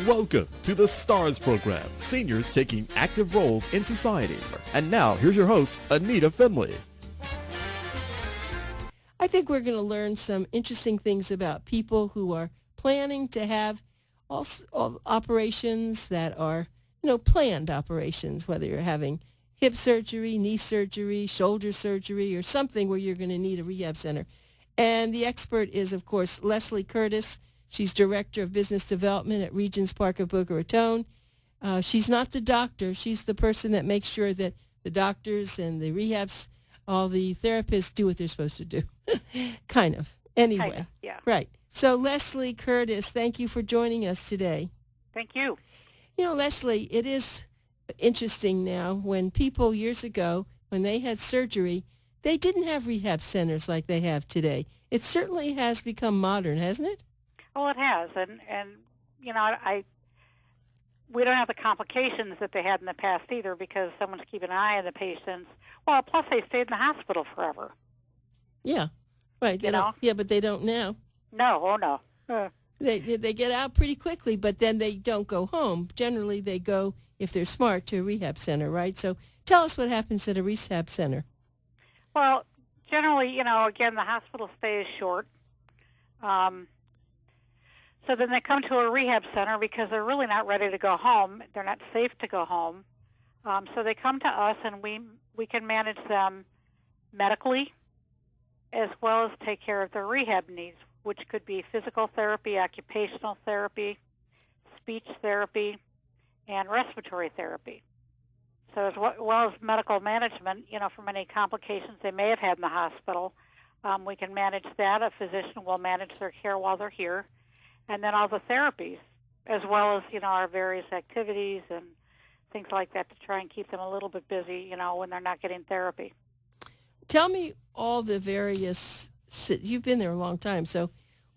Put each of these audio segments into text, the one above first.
Welcome to the STARS program, seniors taking active roles in society. And now, here's your host, ANITA FINLEY. I think we're going to learn some interesting things about people who are planning to have all operations that are, planned operations, whether you're having hip surgery, knee surgery, shoulder surgery, or something where you're going to need a rehab center. And the expert is, of course, Lcurtis. She's Director of Business Development at Regents Park of Boca Raton. She's not the doctor. She's the person that makes sure that the doctors and the rehabs, all the therapists do what they're supposed to do. Kind of. Anyway. Kind of, yeah. Right. So, Lcurtis, thank you for joining us today. Thank you. Leslie, it is interesting now when people years ago, when they had surgery, they didn't have rehab centers like they have today. It certainly has become modern, hasn't it? Well, it has, and we don't have the complications that they had in the past either because someone's keeping an eye on the patients. Well, plus they stayed in the hospital forever. Yeah, right. Yeah, but they don't now. No, oh no. They get out pretty quickly, but then they don't go home. Generally, they go, if they're smart, to a rehab center, right? So tell us what happens at a rehab center. Well, generally, again, the hospital stay is short. So then they come to a rehab center because they're really not ready to go home. They're not safe to go home. So they come to us, and we can manage them medically as well as take care of their rehab needs, which could be physical therapy, occupational therapy, speech therapy, and respiratory therapy. So as well as medical management, from any complications they may have had in the hospital, we can manage that. A physician will manage their care while they're here. And then all the therapies, as well as, our various activities and things like that to try and keep them a little bit busy, when they're not getting therapy. Tell me all the various, you've been there a long time, so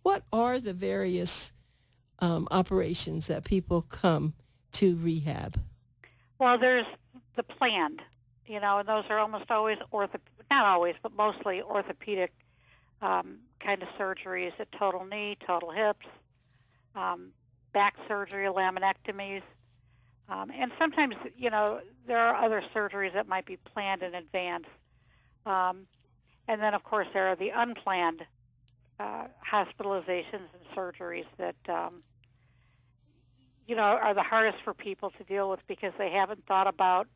what are the various operations that people come to rehab? Well, there's the planned, and those are almost always, not always, but mostly orthopedic kind of surgeries, a total knee, total hips, back surgery, laminectomies, and sometimes, there are other surgeries that might be planned in advance. And then, of course, there are the unplanned hospitalizations and surgeries that, are the hardest for people to deal with because they haven't thought about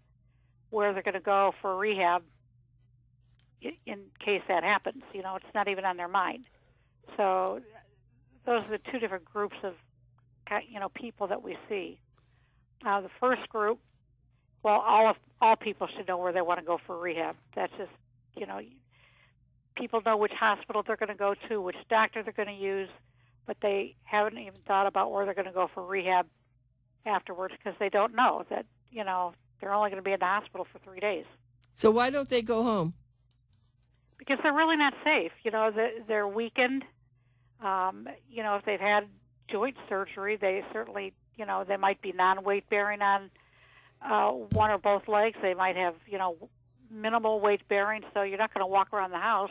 where they're going to go for rehab in case that happens. It's not even on their mind. So those are the two different groups of, people that we see. The first group, well, all people should know where they want to go for rehab. That's just, people know which hospital they're going to go to, which doctor they're going to use, but they haven't even thought about where they're going to go for rehab afterwards because they don't know that, they're only going to be in the hospital for 3 days. So why don't they go home? Because they're really not safe. They're weakened. If they've had joint surgery, they certainly, they might be non-weight bearing on one or both legs. They might have, minimal weight bearing, so you're not going to walk around the house,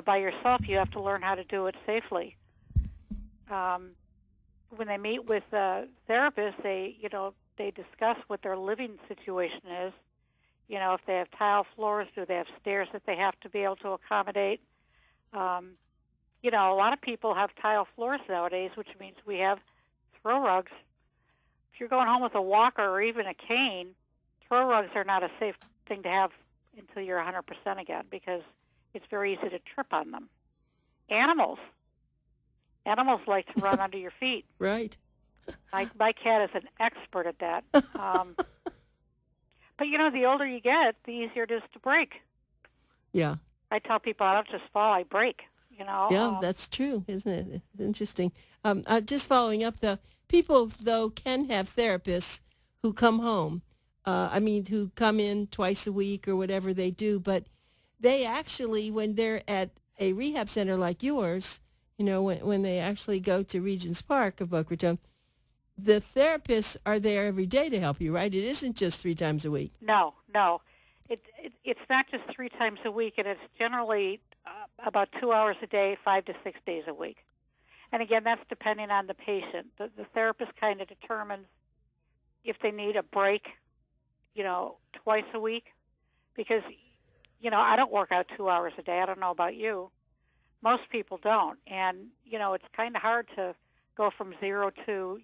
by yourself. You have to learn how to do it safely. When they meet with therapists, they discuss what their living situation is. If they have tile floors, do they have stairs that they have to be able to accommodate? A lot of people have tile floors nowadays, which means we have throw rugs. If you're going home with a walker or even a cane, throw rugs are not a safe thing to have until you're 100% again because it's very easy to trip on them. Animals like to run under your feet. Right. My cat is an expert at that. But, the older you get, the easier it is to break. Yeah. I tell people I don't just fall, I break. Yeah, that's true, isn't it? It's interesting. Just following up, people, though, can have therapists who come home, who come in twice a week or whatever they do, but they actually, when they're at a rehab center like yours, when they actually go to Regents Park of Boca Raton, the therapists are there every day to help you, right? It isn't just 3 times a week. No. It's not just 3 times a week, and it's generally about 2 hours a day, 5 to 6 days a week. And again, that's depending on the patient. The therapist kind of determines if they need a break, twice a week. Because, I don't work out 2 hours a day. I don't know about you. Most people don't. And, it's kind of hard to go from 0 to,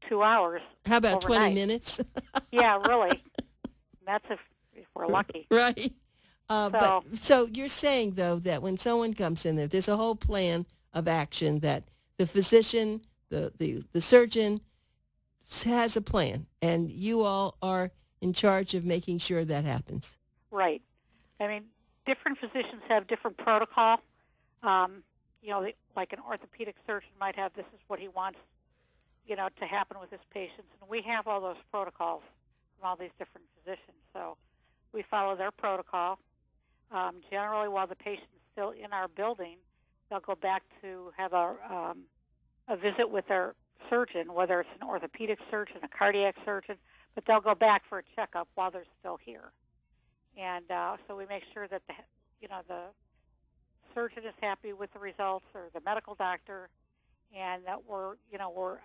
2 hours. How about overnight. 20 minutes? Yeah, really. That's if we're lucky. Right. So you're saying, though, that when someone comes in there's a whole plan of action that the physician, the surgeon has a plan, and you all are in charge of making sure that happens. Right. I mean, different physicians have different protocol. Like an orthopedic surgeon might have, this is what he wants, to happen with his patients. And we have all those protocols from all these different physicians. So we follow their protocol. Generally, while the patient's still in our building, they'll go back to have a visit with their surgeon, whether it's an orthopedic surgeon, a cardiac surgeon, but they'll go back for a checkup while they're still here. And so we make sure that the surgeon is happy with the results, or the medical doctor, and that we're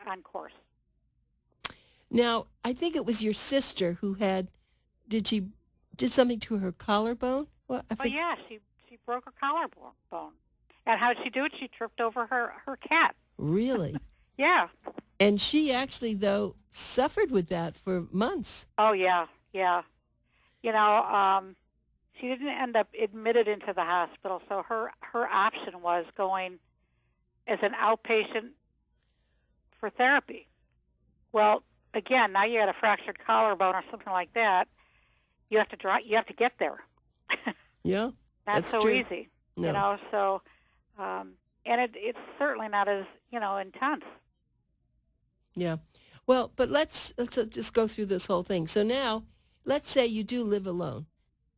on course. Now, I think it was your sister who did something to her collarbone? Yeah, she broke her collarbone. And how did she do it? She tripped over her cat. Really? Yeah. And she actually, though, suffered with that for months. Oh, yeah. She didn't end up admitted into the hospital, so her option was going as an outpatient for therapy. Well, again, now you got a fractured collarbone or something like that. You have to get there. Yeah, Not so true. easy, No. So, and it's certainly not as intense. Yeah. Well, but let's just go through this whole thing. So now, let's say you do live alone.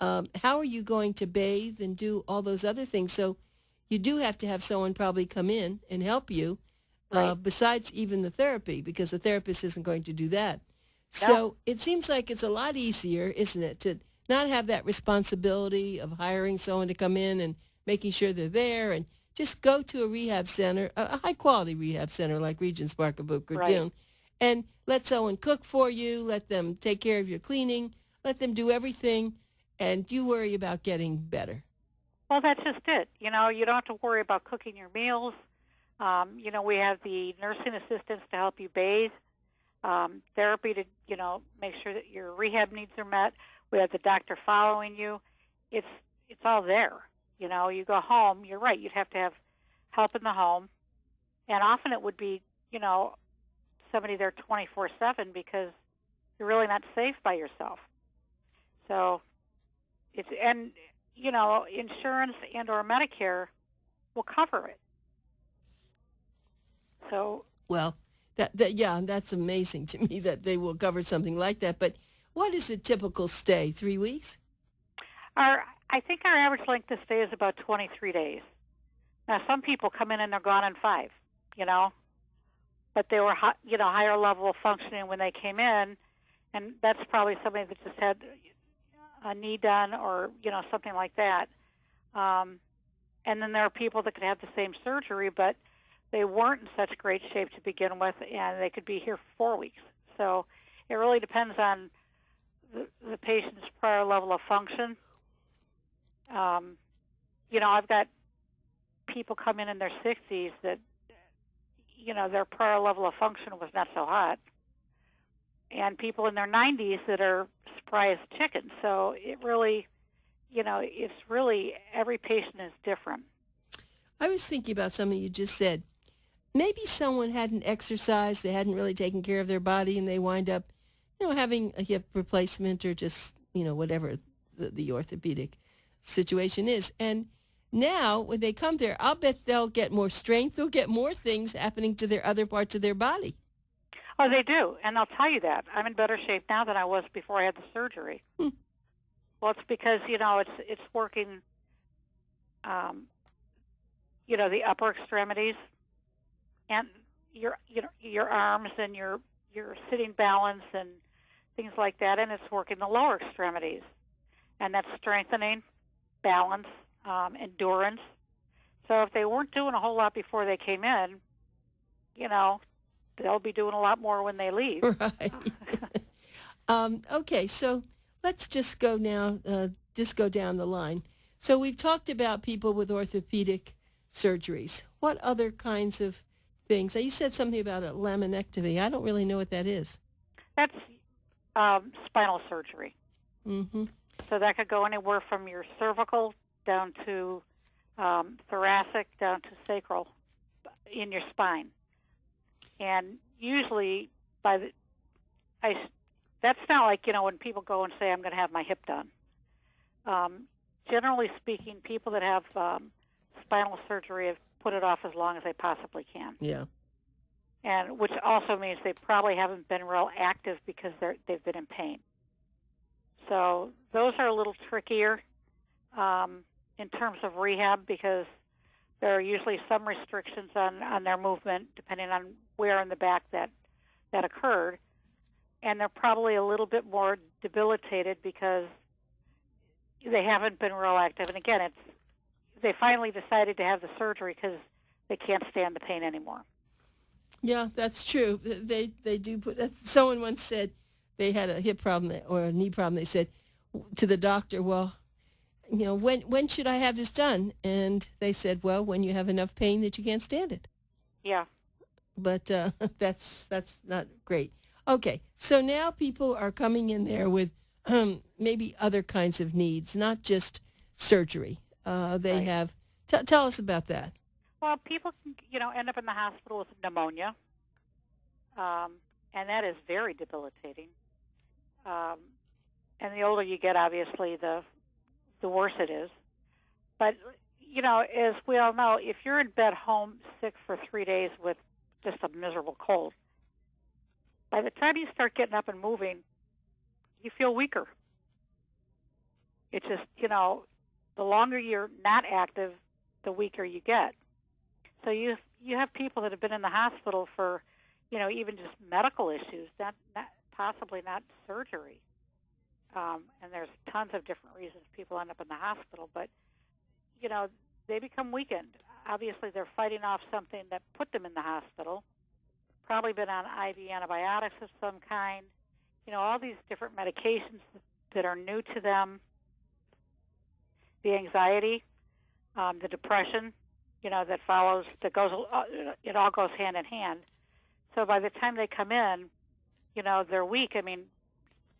How are you going to bathe and do all those other things? So you do have to have someone probably come in and help you, Right. besides even the therapy, because the therapist isn't going to do that. No. So it seems like it's a lot easier, isn't it, to not have that responsibility of hiring someone to come in and making sure they're there, and just go to a rehab center, a high-quality rehab center like Regents Park or Boca, Right. and let someone cook for you, let them take care of your cleaning, let them do everything, and you worry about getting better. Well, that's just it. You don't have to worry about cooking your meals. We have the nursing assistants to help you bathe, therapy to, make sure that your rehab needs are met. We have the doctor following you. It's all there. You go home, you're right, you'd have to have help in the home. And often it would be, somebody there 24/7 because you're really not safe by yourself. So insurance and or Medicare will cover it. So, Well, that's amazing to me that they will cover something like that. But what is a typical stay? 3 weeks? I think our average length of stay is about 23 days. Now, some people come in and they're gone in 5, but they were, higher level of functioning when they came in, and that's probably somebody that just had a knee done or, something like that. And then there are people that could have the same surgery, but they weren't in such great shape to begin with, and they could be here for 4 weeks. So it really depends on the patient's prior level of function. I've got people come in their 60s that, their prior level of function was not so hot, and people in their 90s that are spry as chickens. So it really, it's really, every patient is different. I was thinking about something you just said. Maybe someone hadn't exercised, they hadn't really taken care of their body, and they wind up, having a hip replacement or just, whatever the orthopedic situation is. And now, when they come there, I'll bet they'll get more strength. They'll get more things happening to their other parts of their body. Oh, they do, and I'll tell you that. I'm in better shape now than I was before I had the surgery. Well, it's because, it's working, the upper extremities and your arms and your sitting balance and things like that, and it's working the lower extremities, and that's strengthening, balance, endurance. So if they weren't doing a whole lot before they came in, they'll be doing a lot more when they leave. Right. Okay, so let's just go now, go down the line. So we've talked about people with orthopedic surgeries. What other kinds of things? You said something about a laminectomy. I don't really know what that is. That's spinal surgery. Mm-hmm. So that could go anywhere from your cervical down to thoracic, down to sacral in your spine. And usually that's not like, when people go and say, I'm going to have my hip done. Generally speaking, people that have spinal surgery have put it off as long as they possibly can. Yeah. And which also means they probably haven't been real active because they've been in pain. So those are a little trickier in terms of rehab because there are usually some restrictions on their movement depending on where in the back that occurred. And they're probably a little bit more debilitated because they haven't been real active. And again, they finally decided to have the surgery because they can't stand the pain anymore. Yeah, that's true. They do put. Someone once said they had a hip problem or a knee problem. They said to the doctor, "Well, when should I have this done?" And they said, "Well, when you have enough pain that you can't stand it." Yeah. But that's not great. Okay, so now people are coming in there with maybe other kinds of needs, not just surgery. They Right. have. Tell us about that. Well, people can, end up in the hospital with pneumonia, and that is very debilitating. And the older you get, obviously, the worse it is. But, as we all know, if you're in bed home sick for 3 days with just a miserable cold, by the time you start getting up and moving, you feel weaker. It's just, the longer you're not active, the weaker you get. So you have people that have been in the hospital for, even just medical issues, possibly not surgery. And there's tons of different reasons people end up in the hospital, but, they become weakened. Obviously, they're fighting off something that put them in the hospital, probably been on IV antibiotics of some kind, all these different medications that are new to them, the anxiety, the depression, that follows, it all goes hand in hand. So by the time they come in, they're weak. I mean,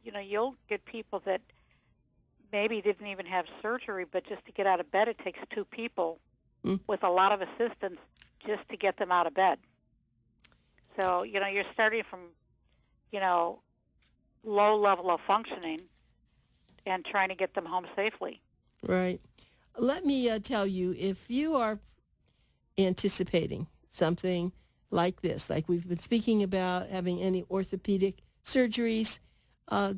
you'll get people that maybe didn't even have surgery, but just to get out of bed, it takes 2 people with a lot of assistance just to get them out of bed. So, you're starting from, low level of functioning and trying to get them home safely. Right. Let me tell you, if you are anticipating something like this, like we've been speaking about having any orthopedic surgeries,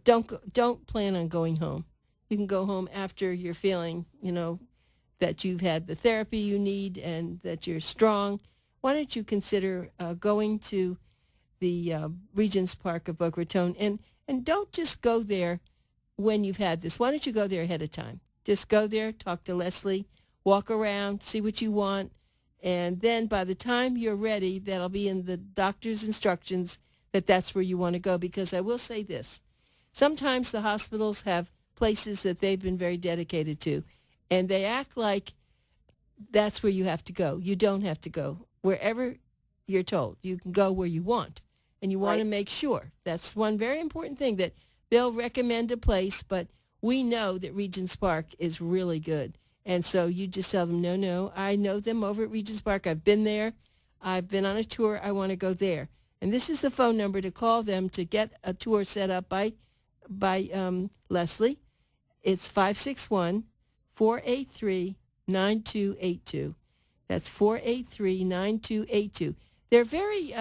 don't plan on going home. You can go home after you're feeling, that you've had the therapy you need and that you're strong. Why don't you consider going to the Regents Park of Boca Raton, and don't just go there when you've had this. Why don't you go there ahead of time? Just go there, talk to Leslie, walk around, see what you want, and then by the time you're ready, that'll be in the doctor's instructions that that's where you want to go. Because I will say this, sometimes the hospitals have places that they've been very dedicated to, and they act like that's where you have to go. You don't have to go. Wherever you're told, you can go where you want, and you want to make sure. That's one very important thing, that they'll recommend a place, but we know that Regents Park is really good. And so you just tell them, no, I know them over at Regents Park. I've been there. I've been on a tour. I want to go there. And this is the phone number to call them to get a tour set up by Leslie. It's 561-483-9282. That's 483-9282. They're very,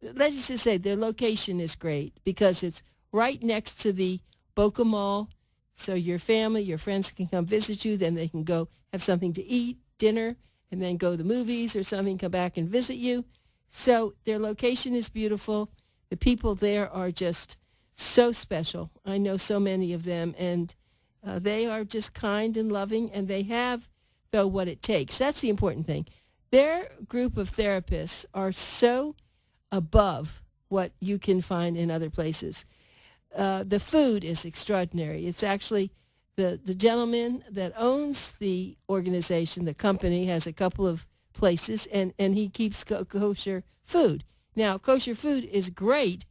let's just say their location is great because it's right next to the Boca Mall. So your family, your friends can come visit you. Then they can go have something to eat, dinner, and then go to the movies or something, come back and visit you. So their location is beautiful. The people there are just so special. I know so many of them, and they are just kind and loving, and they have though, what it takes. That's the important thing. Their group of therapists are so above what you can find in other places. The food is extraordinary. It's actually the gentleman that owns the organization, the company, has a couple of places, and he keeps kosher food. Now, kosher food is great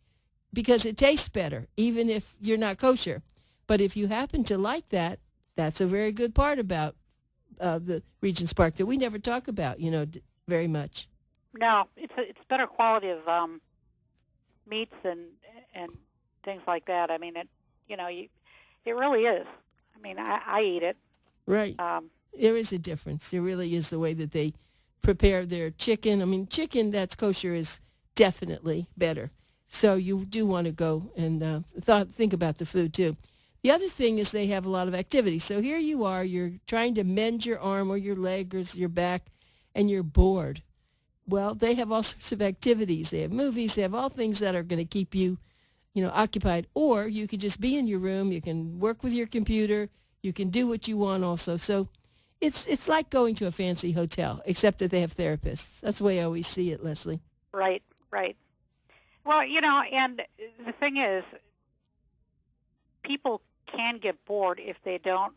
because it tastes better, even if you're not kosher. But if you happen to like that, that's a very good part about the Regents Park that we never talk about, very much. No, it's better quality of meats and things like that. I mean, it really is. I mean, I eat it. Right. There is a difference. There really is the way that they prepare their chicken. I mean, chicken that's kosher is definitely better. So you do want to go and think about the food too. The other thing is they have a lot of activities. So here you are, you're trying to mend your arm or your leg or your back, and you're bored. Well, they have all sorts of activities. They have movies. They have all things that are going to keep you, occupied. Or you could just be in your room. You can work with your computer. You can do what you want also. So it's like going to a fancy hotel, except that they have therapists. That's the way I always see it, Leslie. Right. Well, and the thing is, people can get bored if they don't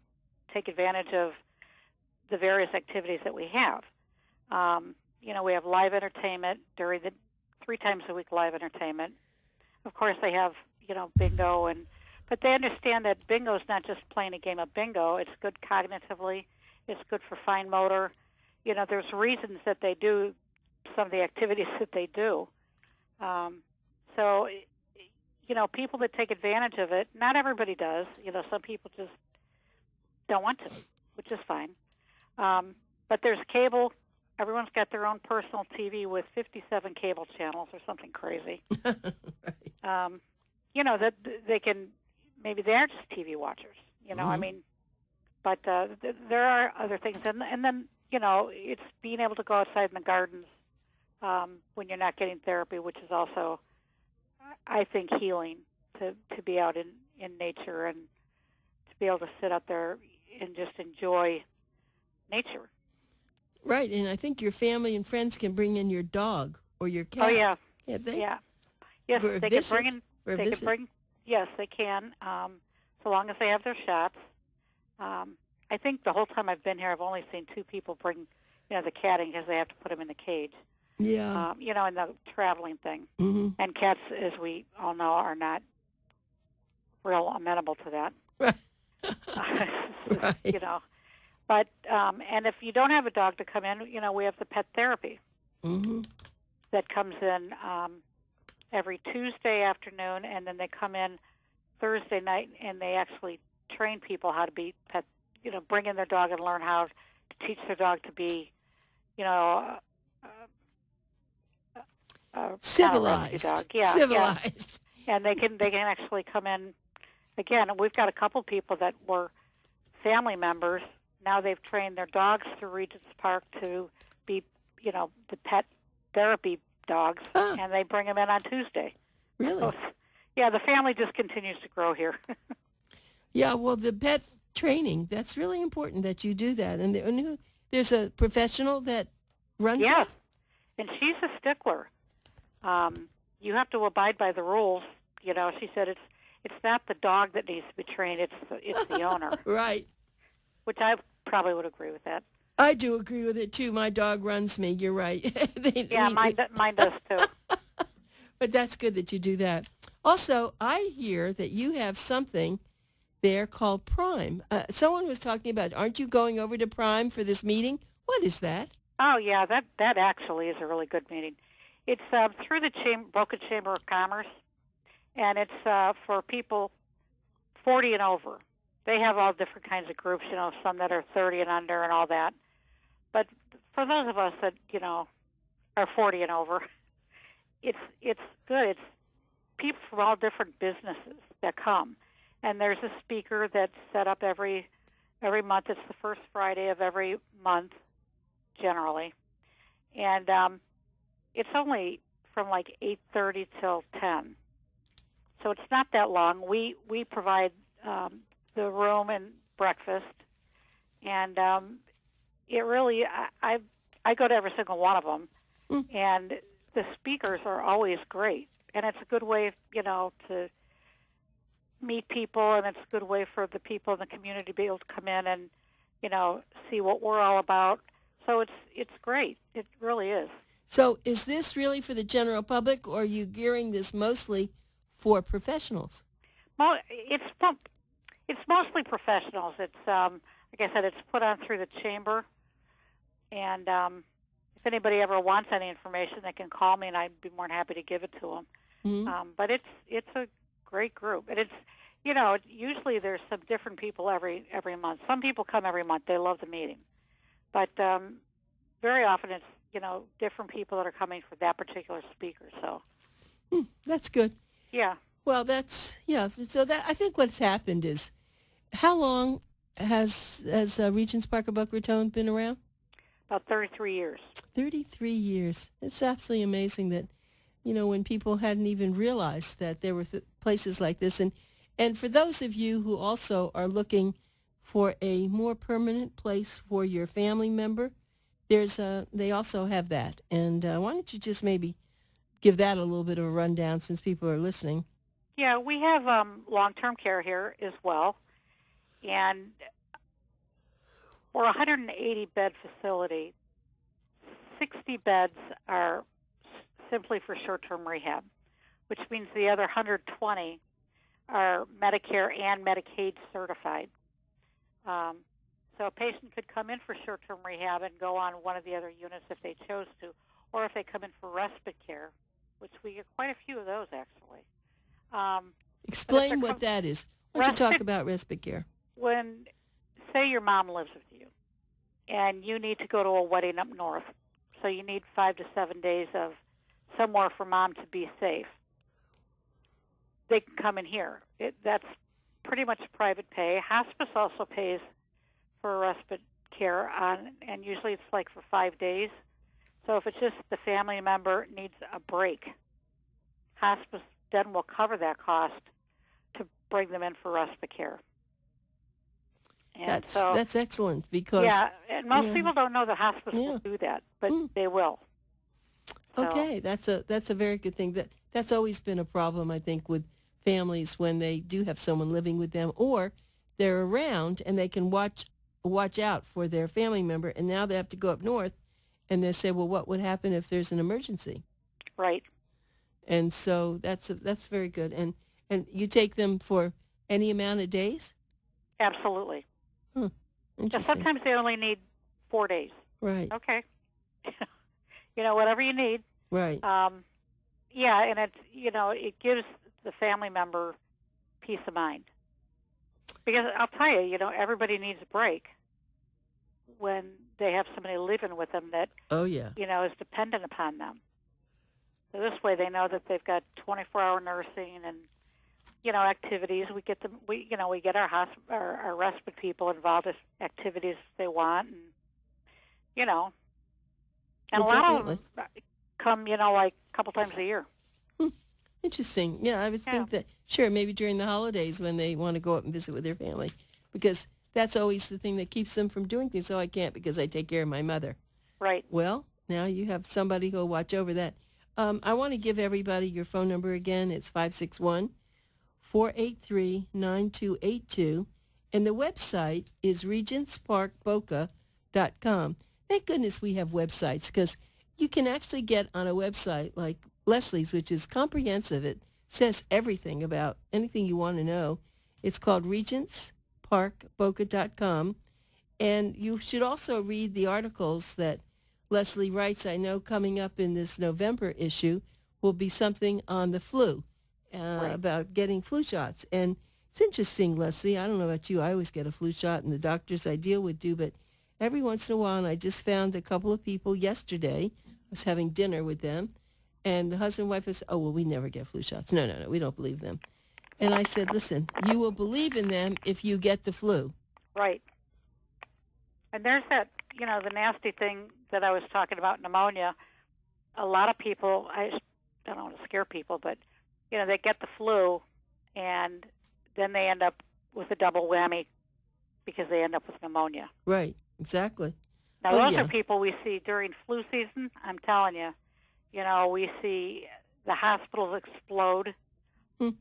take advantage of the various activities that we have. We have live entertainment during the 3 times a week live entertainment. Of course, they have, bingo, but they understand that bingo is not just playing a game of bingo. It's good cognitively. It's good for fine motor. There's reasons that they do some of the activities that they do. So, people that take advantage of it, not everybody does. Some people just don't want to, which is fine. But there's cable. Everyone's got their own personal TV with 57 cable channels or something crazy. Right. That they can, maybe they are just TV watchers, I mean, but there are other things. And then, it's being able to go outside in the gardens when you're not getting therapy, which is also, I think, healing to be out in nature and to be able to sit out there and just enjoy nature. Right, and I think your family and friends can bring in your dog or your cat. Oh, yeah. Can't they? Yeah. Yes, For a they visit? can bring in. For a They visit? can bring. Yes, they can. So long as they have their shots. I think the whole time I've been here, I've only seen 2 people bring, the cat in because they have to put him in the cage. Yeah. In the traveling thing. Mm-hmm. And cats, as we all know, are not real amenable to that. Right. Right. But and if you don't have a dog to come in, we have the pet therapy Mm-hmm. that comes in every Tuesday afternoon, and then they come in Thursday night, and they actually train people how to be pet. Bring in their dog and learn how to teach their dog to be, Civilized. Dog. Yeah, Civilized. Yeah. And they can actually come in. Again, we've got a couple people that were family members. Now they've trained their dogs through Regents Park to be, the pet therapy dogs, and they bring them in on Tuesday. Really? So, yeah, the family just continues to grow here. Yeah, well, the pet training, that's really important that you do that. And there's a professional that runs Yes, it? and she's a stickler. You have to abide by the rules. She said it's not the dog that needs to be trained, it's the owner. Right. Which I probably would agree with that. I do agree with it, too. My dog runs me. You're right. Mine does, too. But that's good that you do that. Also, I hear that you have something there called Prime. Someone was talking about, aren't you going over to Prime for this meeting? What is that? Oh, yeah, that actually is a really good meeting. It's through the Boca Chamber of Commerce, and it's for people 40 and over. They have all different kinds of groups, some that are 30 and under and all that. But for those of us that, are 40 and over, it's good. It's people from all different businesses that come. And there's a speaker that's set up every month. It's the first Friday of every month, generally. And it's only from like 8:30 till 10. So it's not that long. We provide the room and breakfast. And, it really, I go to every single one of them, Mm. and the speakers are always great. And it's a good way, to meet people, and it's a good way for the people in the community to be able to come in and, see what we're all about. So it's great. It really is. So is this really for the general public, or are you gearing this mostly for professionals? It's mostly professionals. It's like I said, it's put on through the chamber, and if anybody ever wants any information, they can call me, and I'd be more than happy to give it to them. Mm-hmm. But it's a great group, and it's usually there's some different people every month. Some people come every month; they love the meeting, but very often it's different people that are coming for that particular speaker. So That's good. yeah, Well, So that I think what's happened is, how long has Regents Park of Boca Raton been around? about 33 years. 33 years. It's absolutely amazing that, when people hadn't even realized that there were places like this. And for those of you who also are looking for a more permanent place for your family member, they also have that. And why don't you just maybe give that a little bit of a rundown since people are listening? Yeah, we have long-term care here as well, and we're a 180-bed facility. 60 beds are simply for short-term rehab, which means the other 120 are Medicare and Medicaid certified. So a patient could come in for short-term rehab and go on one of the other units if they chose to, or if they come in for respite care, which we get quite a few of those actually. Explain what that is. Why don't you talk about respite care? When, say your mom lives with you, and you need to go to a wedding up north, so you need 5 to 7 days of somewhere for mom to be safe, they can come in here. That's pretty much private pay. Hospice also pays for respite care and usually it's like for 5 days. So if it's just the family member needs a break, hospice then will cover that cost to bring them in for respite care. And that's excellent because and most people don't know that hospice will do that, but they will. So. Okay, that's a very good thing. That's always been a problem, I think, with families when they do have someone living with them, or they're around and they can watch out for their family member, and now they have to go up north, and they say, well, what would happen if there's an emergency? Right. And so that's very good. And you take them for any amount of days? Absolutely. Interesting. Sometimes they only need 4 days. Right. Okay. Whatever you need. Right. And it's, it gives the family member peace of mind. Because I'll tell you, everybody needs a break when they have somebody living with them that, is dependent upon them. So this way they know that they've got 24-hour nursing and, activities. We get them, we get our respite people involved in activities they want, and, and a lot of them come, like a couple times a year. Interesting. Yeah, I would think that, sure, maybe during the holidays when they want to go up and visit with their family, because that's always the thing that keeps them from doing things. Oh, I can't because I take care of my mother. Right. Well, now you have somebody who will watch over that. I want to give everybody your phone number again. It's 561-483-9282, and the website is regentsparkboca.com. Thank goodness we have websites, because you can actually get on a website like Leslie's, which is comprehensive. It says everything about anything you want to know. It's called regentsparkboca.com. And you should also read the articles that Leslie writes. I know coming up in this November issue will be something on the flu, about getting flu shots. And it's interesting, Leslie, I don't know about you, I always get a flu shot, and the doctors I deal with do, but every once in a while, and I just found a couple of people yesterday, I was having dinner with them, and the husband and wife was, oh, well, we never get flu shots. No, we don't believe them. And I said, listen, you will believe in them if you get the flu. Right. And there's that, the nasty thing that I was talking about, pneumonia. A lot of people, I don't want to scare people, but, they get the flu, and then they end up with a double whammy because they end up with pneumonia. Right, exactly. Now, Oh, those yeah. are people we see during flu season. I'm telling you, we see the hospitals explode Hmm.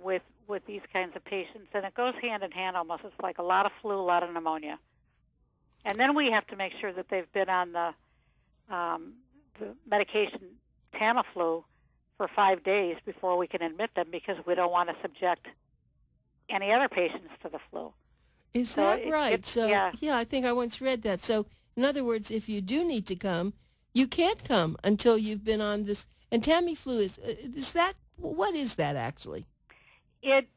with these kinds of patients, and it goes hand in hand almost. It's like a lot of flu, a lot of pneumonia, and then we have to make sure that they've been on the medication Tamiflu for 5 days before we can admit them, because we don't want to subject any other patients to the flu. Is So that right? So, yeah. I think I once read that. So, in other words, if you do need to come, you can't come until you've been on this. And Tamiflu is that, what is that actually? It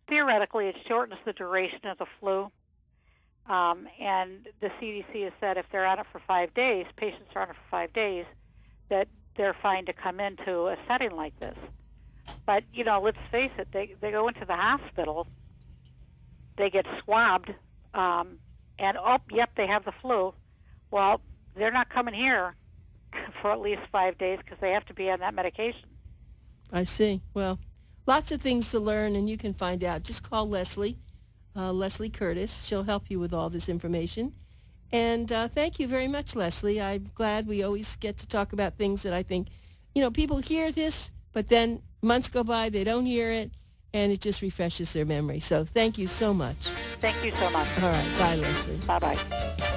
theoretically, it shortens the duration of the flu, and the CDC has said if they're on it for 5 days, patients are on it for 5 days, that they're fine to come into a setting like this. But, let's face it, they go into the hospital, they get swabbed, and, yep, they have the flu. Well, they're not coming here for at least 5 days because they have to be on that medication. I see. Well, lots of things to learn, and you can find out. Just call Leslie, Lcurtis. She'll help you with all this information. And thank you very much, Leslie. I'm glad we always get to talk about things that I think, people hear this, but then months go by, they don't hear it, and it just refreshes their memory. So thank you so much. Thank you so much. All right. Bye, Leslie. Bye-bye.